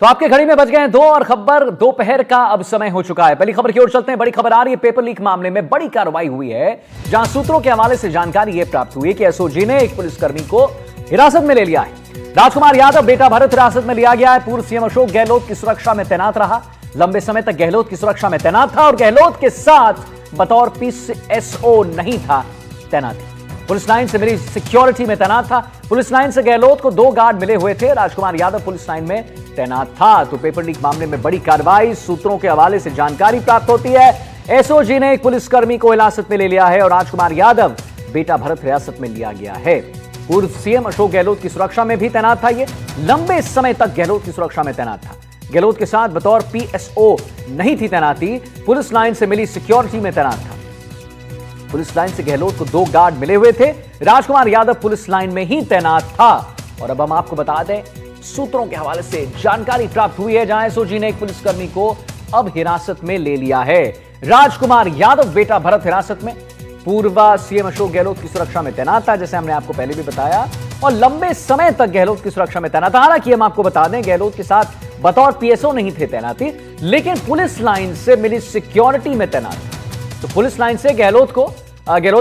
तो आपके घड़ी में बज गए हैं 2 और खबर दोपहर का अब समय हो चुका है। पहली खबर की ओर चलते हैं। बड़ी खबर आ रही है, पेपर लीक मामले में बड़ी कार्रवाई हुई है, जहां सूत्रों के हवाले से जानकारी यह प्राप्त हुई है कि एसओजी ने एक पुलिसकर्मी को हिरासत में ले लिया है। राजकुमार यादव बेटा भरत हिरासत में लिया गया है। पूर्व सीएम अशोक गहलोत की सुरक्षा में तैनात रहा। लंबे समय तक गहलोत की सुरक्षा में तैनात था और गहलोत के साथ बतौर पीएसओ नहीं था तैनाती। पुलिस लाइन से मिली सिक्योरिटी में तैनात था। पुलिस लाइन से गहलोत को 2 गार्ड मिले हुए थे। राजकुमार यादव पुलिस लाइन में तैनात था। तो पेपर लीक मामले में बड़ी कार्रवाई, सूत्रों के हवाले से जानकारी प्राप्त होती है। एसओजी ने एक पुलिसकर्मी को हिरासत में ले लिया है और राजकुमार यादव बेटा भरत हिरासत में लिया गया है। पूर्व सीएम अशोक गहलोत की सुरक्षा में भी तैनात था। ये लंबे समय तक गहलोत की सुरक्षा में तैनात था। गहलोत के साथ बतौर पीएसओ नहीं थी तैनाती, पुलिस लाइन से मिली सिक्योरिटी में तैनात था। पुलिस लाइन से गहलोत को 2 गार्ड मिले हुए थे। राजकुमार यादव पुलिस लाइन में ही तैनात था। और अब हम आपको बता दें, सूत्रों के हवाले से जानकारी प्राप्त हुई है, जहां एसओजी ने एक पुलिसकर्मी को अब हिरासत में ले लिया है। राजकुमार यादव बेटा भरत हिरासत में। पूर्व सीएम अशोक गहलोत की सुरक्षा में तैनात था, जैसे हमने आपको पहले भी बताया, और लंबे समय तक गहलोत की सुरक्षा में तैनात था। हालांकि हम आपको बता दें, गहलोत के साथ बतौर पीएसओ नहीं थे तैनाती, लेकिन पुलिस लाइन से मिली सिक्योरिटी में तैनात थे। तो पुलिस लाइन से गहलोत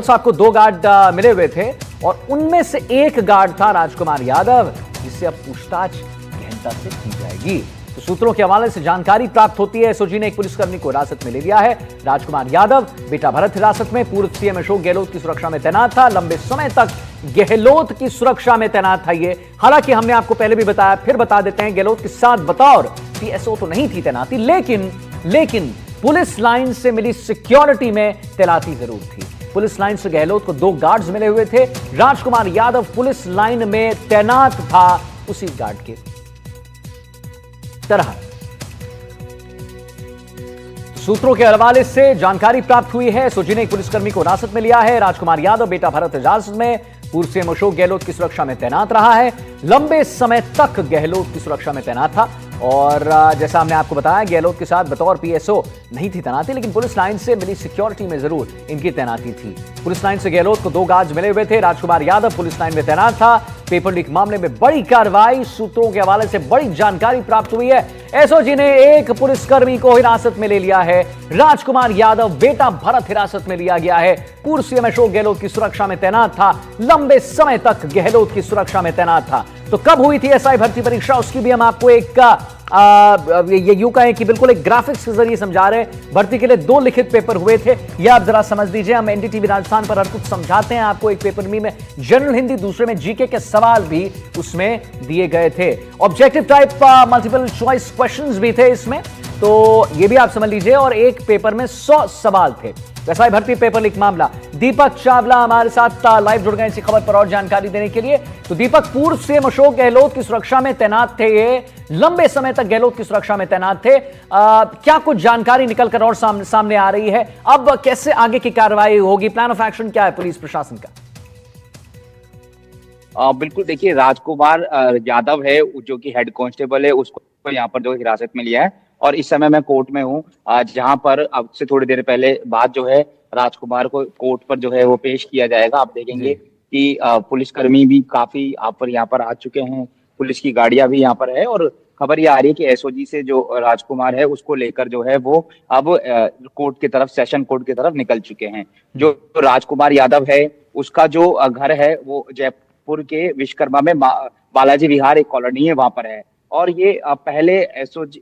साहब को 2 गार्ड मिले हुए थे और उनमें से एक गार्ड था राजकुमार यादव, जिससे अब पूछताछ गहनता से की जाएगी। तो सूत्रों के हवाले से जानकारी प्राप्त होती है, एसओजी ने एक पुलिसकर्मी को हिरासत में ले लिया है। राजकुमार यादव बेटा भरत हिरासत में। पूर्व सीएम अशोक गहलोत की सुरक्षा में तैनात था। लंबे समय तक गहलोत की सुरक्षा में तैनात था ये। हालांकि हमने आपको पहले भी बताया, फिर बता देते हैं, गहलोत के साथ बतौर पीएसओ तो नहीं थी तैनाती, लेकिन पुलिस लाइन से मिली सिक्योरिटी में तैनाती जरूर थी। पुलिस लाइन से गहलोत को 2 गार्ड्स मिले हुए थे। राजकुमार यादव पुलिस लाइन में तैनात था उसी गार्ड के तरह। सूत्रों के हवाले से जानकारी प्राप्त हुई है, एसओजी ने एक पुलिसकर्मी को हिरासत में लिया है। राजकुमार यादव बेटा भरत हिरासत में। पूर्व सीएम अशोक गहलोत की सुरक्षा में तैनात रहा है। लंबे समय तक गहलोत की सुरक्षा में तैनात था और जैसा हमने आपको बताया, गहलोत के साथ बतौर पीएसओ नहीं थी तैनाती, लेकिन पुलिस लाइन से मिली सिक्योरिटी में जरूर इनकी तैनाती थी। पुलिस लाइन से गहलोत को 2 गार्ड मिले हुए थे। राजकुमार यादव पुलिस लाइन में तैनात था। पेपर लीक मामले में बड़ी कार्रवाई, सूत्रों के हवाले से बड़ी जानकारी प्राप्त हुई है। एसओजी ने एक पुलिसकर्मी को हिरासत में ले लिया है। राजकुमार यादव बेटा भरत हिरासत में लिया गया है। पूर्व सीएम अशोक गहलोत की सुरक्षा में तैनात था। लंबे समय तक गहलोत की सुरक्षा में तैनात था। तो कब हुई थी एसआई भर्ती परीक्षा, उसकी भी हम आपको एक ये यूं कहें कि बिल्कुल एक ग्राफिक्स के जरिए समझा रहे हैं। भर्ती के लिए 2 लिखित पेपर हुए थे, यह आप जरा समझ लीजिए। हम एनडीटीवी राजस्थान पर हर कुछ समझाते हैं आपको। एक पेपर में जनरल हिंदी, दूसरे में जीके के सवाल भी उसमें दिए गए थे। Objective type multiple choice questions भी थे इसमें, तो ये भी आप समझ लीजिए। और एक पेपर में 100 सवाल थे। एसआई भर्ती पेपर लीक मामला, दीपक चावला हमारे साथ लाइव जुड़ गए इसी खबर पर और जानकारी देने के लिए। तो दीपक, पूर्व सीएम अशोक गहलोत की सुरक्षा में तैनात थे, ये लंबे समय तक गहलोत की सुरक्षा में तैनात थे। क्या कुछ जानकारी निकलकर और सामने आ रही है? अब कैसे आगे की कार्रवाई होगी? प्लान ऑफ एक्शन क्या है पुलिस प्रशासन का? बिल्कुल, देखिए, राजकुमार यादव है जो कि हेड कांस्टेबल है, उसको यहाँ पर जो हिरासत में लिया है और इस समय मैं कोर्ट में हूँ, जहाँ पर अब से थोड़ी देर पहले बाद जो है राजकुमार को कोर्ट पर जो है वो पेश किया जाएगा। आप देखेंगे कि पुलिसकर्मी भी काफी यहाँ पर आ चुके हैं, पुलिस की गाड़ियां भी यहाँ पर है और खबर ये आ रही है कि एसओजी से जो राजकुमार है उसको लेकर जो है वो अब कोर्ट की तरफ, सेशन कोर्ट की तरफ निकल चुके हैं। जो राजकुमार यादव है उसका जो घर है वो जयपुर के विश्वकर्मा में बालाजी विहार एक कॉलोनी है, वहां पर है। और ये पहले एसओजी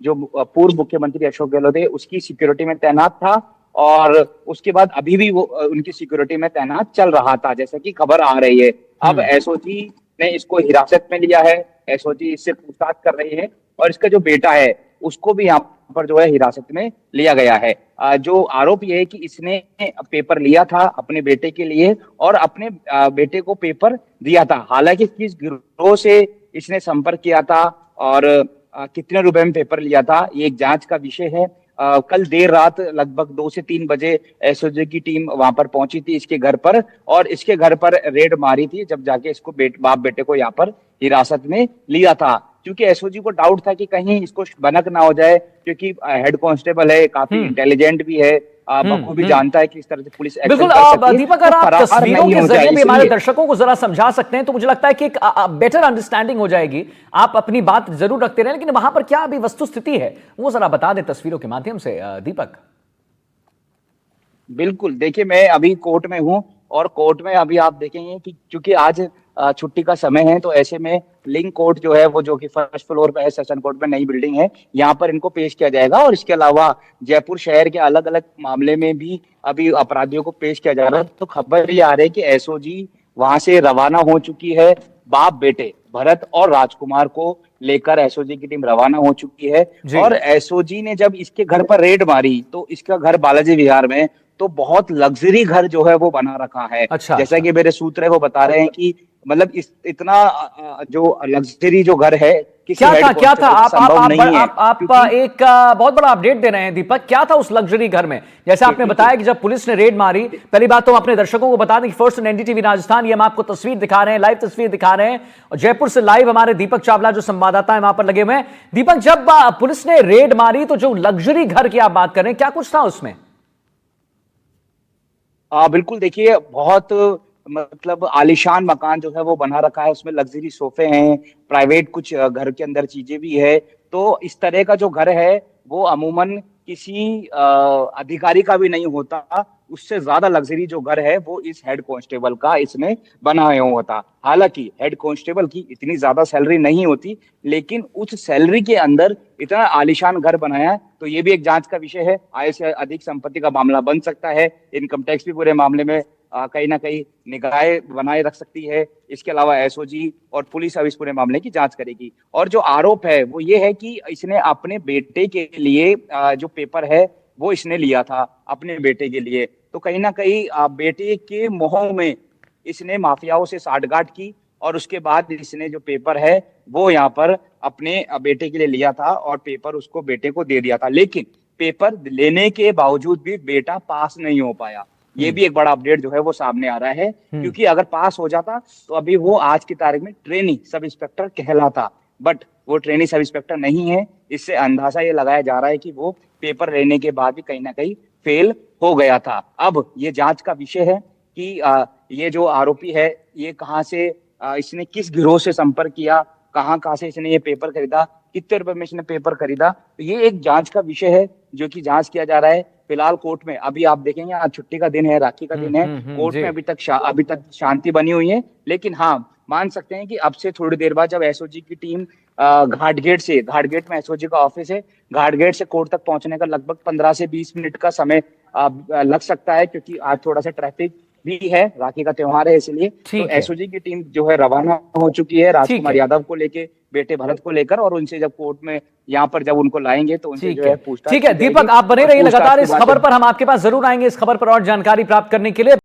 जो पूर्व मुख्यमंत्री अशोक गहलोत है उसकी सिक्योरिटी में तैनात था और उसके बाद अभी भी वो उनकी सिक्योरिटी में तैनात चल रहा था, जैसा कि खबर आ रही है। अब एसओजी ने इसको हिरासत में लिया है, एसओजी इससे पूछताछ कर रही है और इसका जो बेटा है उसको भी यहाँ पर जो है हिरासत में लिया गया है। जो आरोप ये है कि इसने पेपर लिया था अपने बेटे के लिए और अपने बेटे को पेपर दिया था। हालांकि किस गिरोह से इसने संपर्क किया था और कितने रुपए में पेपर लिया था, ये एक जांच का विषय है। कल देर रात लगभग 2 से 3 बजे एसओजी की टीम वहां पर पहुंची थी इसके घर पर और इसके घर पर रेड मारी थी, जब जाके इसको बाप बेटे को यहाँ पर हिरासत में लिया था। क्योंकि एसओजी को डाउट था कि कहीं इसको भनक ना हो जाए, क्योंकि हेड कांस्टेबल है, काफी हम्म। इंटेलिजेंट भी है, बखूबी हम्म। जानता है कि इस तरह से पुलिस एक्शन बिल्कुल। कर सकती है, दीपक, तो अगर आप फरार तस्वीरों नहीं के हो जाए जरिए भी हमारे इसलिए। दर्शकों को जरा समझा सकते हैं तो मुझे लगता है कि एक बेटर अंडरस्टैंडिंग हो जाएगी। आप अपनी बात जरूर रखते रहे, लेकिन वहां पर क्या अभी वस्तु स्थिति है वो जरा बता दें तस्वीरों के माध्यम से, दीपक। बिल्कुल, देखिए मैं अभी कोर्ट में हूँ, और कोर्ट में अभी आप देखेंगे कि क्योंकि आज छुट्टी का समय है, तो ऐसे में लिंक कोर्ट जो है वो, जो कि फर्स्ट फ्लोर पे है, सेशन कोर्ट में नई बिल्डिंग है, यहाँ पर इनको पेश किया जाएगा। और इसके अलावा जयपुर शहर के अलग अलग मामले में भी अभी अपराधियों को पेश किया जा रहा है। तो खबर ये आ रही है कि एसओजी वहां से रवाना हो चुकी है, बाप बेटे भरत और राजकुमार को लेकर एसओजी की टीम रवाना हो चुकी है। जी। और एसओजी ने जब इसके घर पर रेड मारी, तो इसका घर बालाजी विहार में, तो बहुत लग्जरी घर जो है वो बना रखा है। अच्छा, जैसा अच्छा। कि मेरे सूत्र है वो बता रहे हैं कि मतलब इस इतना जो लग्जरी जो घर है, किसी क्या हेड था, क्या था? कांस्टेबल का संभव नहीं है, आप क्योंकि एक बहुत बड़ा अपडेट दे रहे हैं दीपक। क्या था उस लग्जरी घर में? जैसे आपने बताया कि जब पुलिस ने रेड मारी, पहली बात तो अपने दर्शकों को बता दें कि फर्स्ट एनडीटीवी राजस्थान, ये हम आपको तस्वीर दिखा रहे हैं, लाइव तस्वीर दिखा रहे हैं, और जयपुर से लाइव हमारे दीपक चावला जो संवाददाता है वहां पर लगे हुए हैं। दीपक, जब पुलिस ने रेड मारी तो जो लग्जरी घर की आप बात कर रहे हैं, क्या कुछ था उसमें? बिल्कुल, देखिए बहुत मतलब आलीशान मकान जो है वो बना रखा है, उसमें लग्जरी सोफे हैं, प्राइवेट कुछ घर के अंदर चीजें भी है। तो इस तरह का जो घर है वो अमूमन किसी अधिकारी का भी नहीं होता। उससे ज्यादा लग्जरी जो घर है वो इस हेड कांस्टेबल का इसमें बना हुआ था। हालांकि हेड कांस्टेबल की इतनी ज्यादा सैलरी नहीं होती, लेकिन उस सैलरी के अंदर इतना आलीशान घर बनाया है, तो ये भी एक जांच का विषय है। आय से अधिक संपत्ति का मामला बन सकता है। इनकम टैक्स भी पूरे मामले में कहीं ना कहीं निगाहें बनाए रख सकती है। इसके अलावा एसओजी और पुलिस अब इस पूरे मामले की जांच करेगी। और जो आरोप है वो ये है कि इसने अपने बेटे के लिए जो पेपर है वो इसने लिया था अपने बेटे के लिए। तो कहीं ना कहीं बेटे के मोह में इसने माफियाओं से साठगांठ की, और उसके बाद इसने जो पेपर है वो यहाँ पर अपने बेटे के लिए लिया था, और पेपर उसको बेटे को दे दिया था। लेकिन पेपर लेने के बावजूद भी बेटा पास नहीं हो पाया। ये भी एक बड़ा अपडेट जो है वो सामने आ रहा है, क्योंकि अगर पास हो जाता तो अभी वो आज की तारीख में ट्रेनी सब इंस्पेक्टर कहलाता। बट वो ट्रेनी सब इंस्पेक्टर नहीं है। इससे अंदाजा ये लगाया जा रहा है कि वो पेपर लेने के बाद भी कहीं ना कहीं फेल हो गया था। अब ये जांच का विषय है कि ये जो आरोपी है ये कहाँ से इसने किस गिरोह से संपर्क किया, कहाँ कहाँ से इसने ये पेपर खरीदा, कितने रुपए में इसने पेपर खरीदा। तो ये एक जांच का विषय है जो कि जांच किया जा रहा है। फिलहाल कोर्ट में अभी आप देखेंगे, आज छुट्टी का दिन है, राखी का दिन है, कोर्ट जी। में अभी तक शांति बनी हुई है। लेकिन हाँ, मान सकते हैं कि अब से थोड़ी देर बाद जब एसओजी की टीम घाटगेट में एसओजी का ऑफिस है, घाटगेट से कोर्ट तक पहुंचने का लगभग 15 से 20 मिनट का समय लग सकता है, क्योंकि आज थोड़ा सा ट्रैफिक भी है, राखी का त्योहार है इसलिए। तो ठीक है। एसओजी की टीम जो है रवाना हो चुकी है ठीक राजकुमार है। यादव को लेके, बेटे भरत को लेकर, और उनसे जब कोर्ट में यहाँ पर जब उनको लाएंगे तो उनसे ठीक जो है। है पूछताछ ठीक है की दीपक, जाएगी। आप बने और रहिए पूछताछ लगातार के इस बाद खबर जब पर, हम आपके पास जरूर आएंगे इस खबर पर और जानकारी प्राप्त करने के लिए।